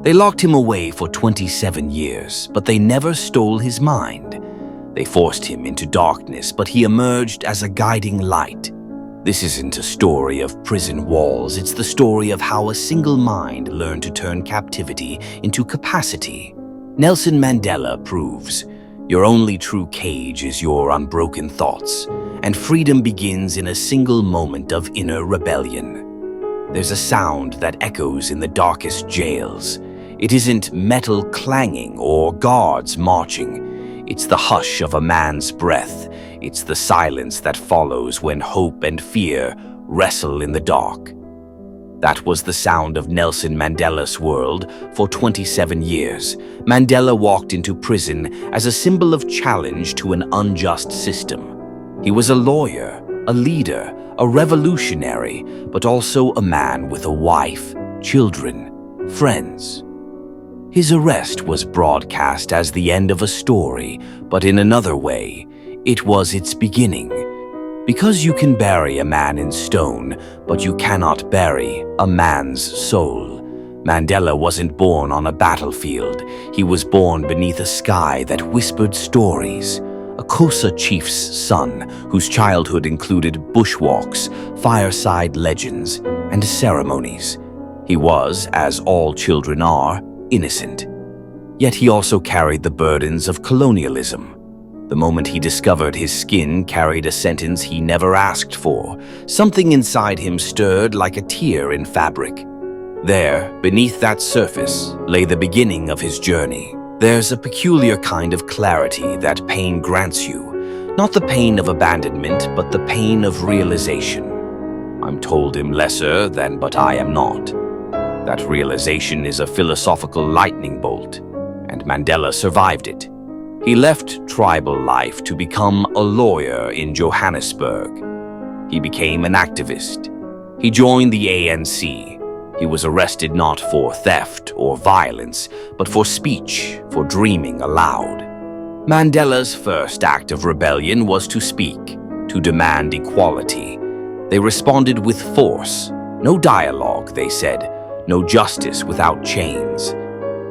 They locked him away for 27 years, but they never stole his mind. They forced him into darkness, but he emerged as a guiding light. This isn't a story of prison walls, it's the story of how a single mind learned to turn captivity into capacity. Nelson Mandela proves, your only true cage is your unbroken thoughts, and freedom begins in a single moment of inner rebellion. There's a sound that echoes in the darkest jails. It isn't metal clanging or guards marching. It's the hush of a man's breath. It's the silence that follows when hope and fear wrestle in the dark. That was the sound of Nelson Mandela's world for 27 years. Mandela walked into prison as a symbol of challenge to an unjust system. He was a lawyer, a leader, a revolutionary, but also a man with a wife, children, friends. His arrest was broadcast as the end of a story, but in another way, it was its beginning. Because you can bury a man in stone, but you cannot bury a man's soul. Mandela wasn't born on a battlefield. He was born beneath a sky that whispered stories. A Xhosa chief's son, whose childhood included bushwalks, fireside legends, and ceremonies. He was, as all children are, innocent. Yet he also carried the burdens of colonialism. The moment he discovered his skin carried a sentence he never asked for, something inside him stirred like a tear in fabric. There, beneath that surface, lay the beginning of his journey. There's a peculiar kind of clarity that pain grants you, not the pain of abandonment, but the pain of realization. I'm told him lesser than, but I am not. That realization is a philosophical lightning bolt, and Mandela survived it. He left tribal life to become a lawyer in Johannesburg. He became an activist. He joined the ANC. He was arrested not for theft or violence, but for speech, for dreaming aloud. Mandela's first act of rebellion was to speak, to demand equality. They responded with force. No dialogue, they said. No justice without chains.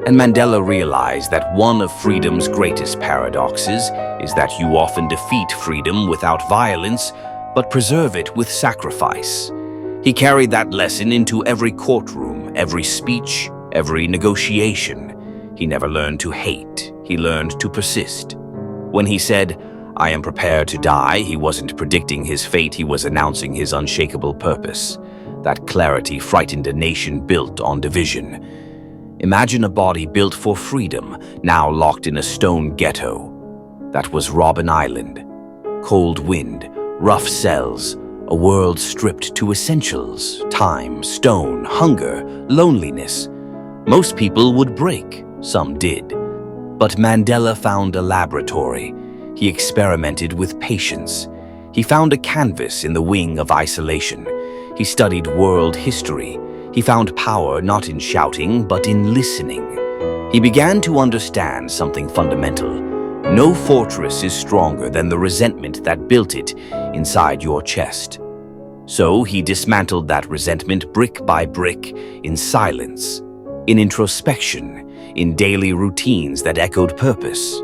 And Mandela realized that one of freedom's greatest paradoxes is that you often defeat freedom without violence, but preserve it with sacrifice. He carried that lesson into every courtroom, every speech, every negotiation. He never learned to hate, he learned to persist. When he said, "I am prepared to die," he wasn't predicting his fate, he was announcing his unshakable purpose. That clarity frightened a nation built on division. Imagine a body built for freedom, now locked in a stone ghetto. That was Robben Island. Cold wind, rough cells, a world stripped to essentials, time, stone, hunger, loneliness. Most people would break, some did. But Mandela found a laboratory. He experimented with patience. He found a canvas in the wing of isolation. He studied world history. He found power not in shouting, but in listening. He began to understand something fundamental. No fortress is stronger than the resentment that built it inside your chest. So he dismantled that resentment brick by brick, in silence, in introspection, in daily routines that echoed purpose.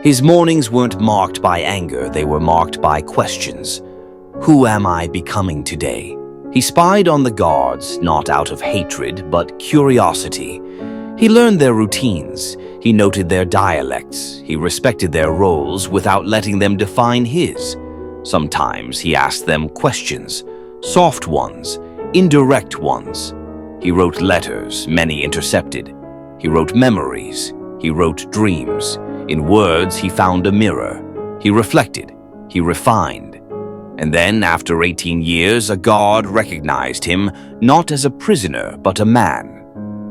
His mornings weren't marked by anger, they were marked by questions. Who am I becoming today? He spied on the guards, not out of hatred, but curiosity. He learned their routines. He noted their dialects. He respected their roles without letting them define his. Sometimes he asked them questions, soft ones, indirect ones. He wrote letters, many intercepted. He wrote memories. He wrote dreams. In words, he found a mirror. He reflected. He refined. And then, after 18 years, a guard recognized him not as a prisoner, but a man.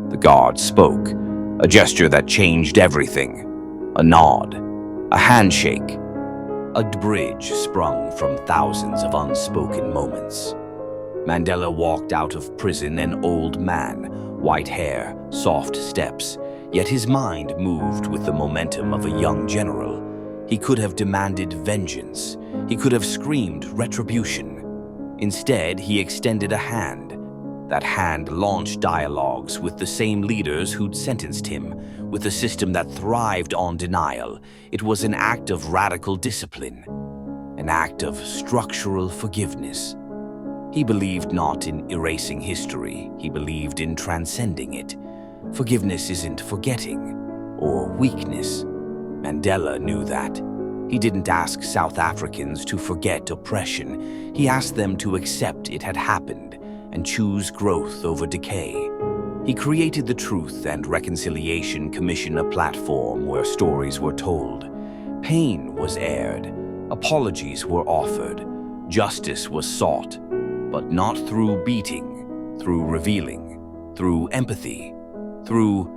The guard spoke, a gesture that changed everything. A nod, a handshake, a bridge sprung from thousands of unspoken moments. Mandela walked out of prison an old man, white hair, soft steps, yet his mind moved with the momentum of a young general. He could have demanded vengeance. He could have screamed retribution. Instead, he extended a hand. That hand launched dialogues with the same leaders who'd sentenced him, with a system that thrived on denial. It was an act of radical discipline, an act of structural forgiveness. He believed not in erasing history, he believed in transcending it. Forgiveness isn't forgetting or weakness. Mandela knew that. He didn't ask South Africans to forget oppression. He asked them to accept it had happened and choose growth over decay. He created the Truth and Reconciliation Commission, a platform where stories were told. Pain was aired, apologies were offered, justice was sought, but not through beating, through revealing, through empathy, through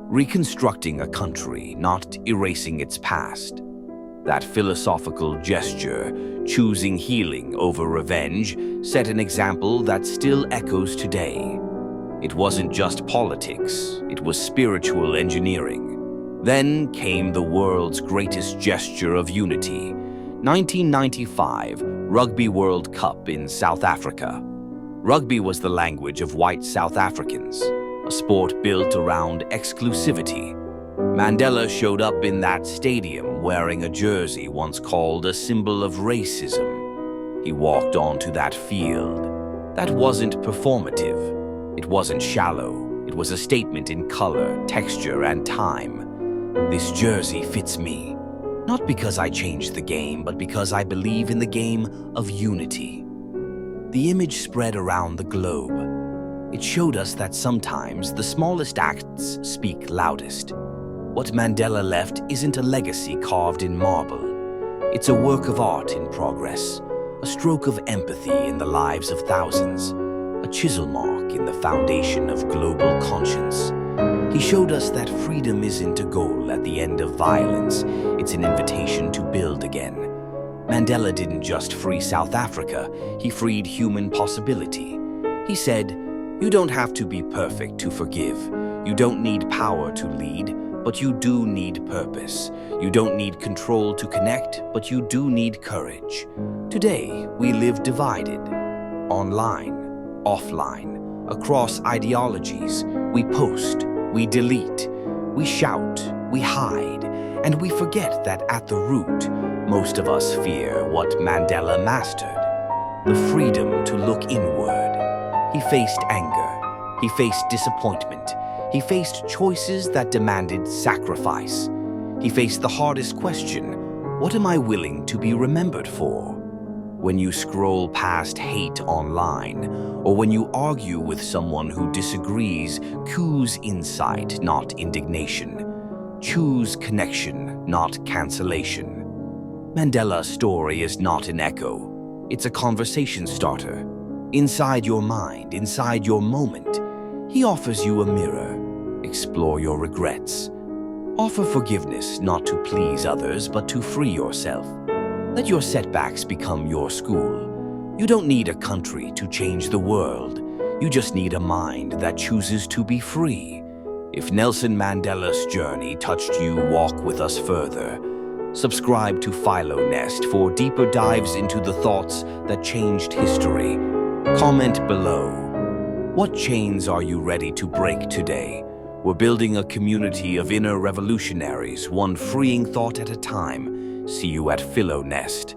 reconstructing a country, not erasing its past. That philosophical gesture, choosing healing over revenge, set an example that still echoes today. It wasn't just politics, it was spiritual engineering. Then came the world's greatest gesture of unity. 1995 Rugby World Cup in South Africa. Rugby was the language of white South Africans, a sport built around exclusivity. Mandela showed up in that stadium wearing a jersey once called a symbol of racism. He walked onto that field. That wasn't performative. It wasn't shallow. It was a statement in color, texture, and time. This jersey fits me, not because I changed the game, but because I believe in the game of unity. The image spread around the globe. It showed us that sometimes the smallest acts speak loudest. What Mandela left isn't a legacy carved in marble. It's a work of art in progress, a stroke of empathy in the lives of thousands, a chisel mark in the foundation of global conscience. He showed us that freedom isn't a goal at the end of violence, it's an invitation to build again. Mandela didn't just free South Africa, he freed human possibility. He said, "You don't have to be perfect to forgive. You don't need power to lead, but you do need purpose. You don't need control to connect, but you do need courage." Today, we live divided. Online, offline, across ideologies. We post, we delete, we shout, we hide, and we forget that at the root, most of us fear what Mandela mastered: the freedom to look inward. He faced anger, he faced disappointment, he faced choices that demanded sacrifice. He faced the hardest question: what am I willing to be remembered for? When you scroll past hate online, or when you argue with someone who disagrees, choose insight, not indignation. Choose connection, not cancellation. Mandela's story is not an echo. It's a conversation starter. Inside your mind, inside your moment, he offers you a mirror. Explore your regrets. Offer forgiveness, not to please others, but to free yourself. Let your setbacks become your school. You don't need a country to change the world. You just need a mind that chooses to be free. If Nelson Mandela's journey touched you, walk with us further. Subscribe to Philo Nest for deeper dives into the thoughts that changed history. Comment below. What chains are you ready to break today? We're building a community of inner revolutionaries, one freeing thought at a time. See you at Philo Nest.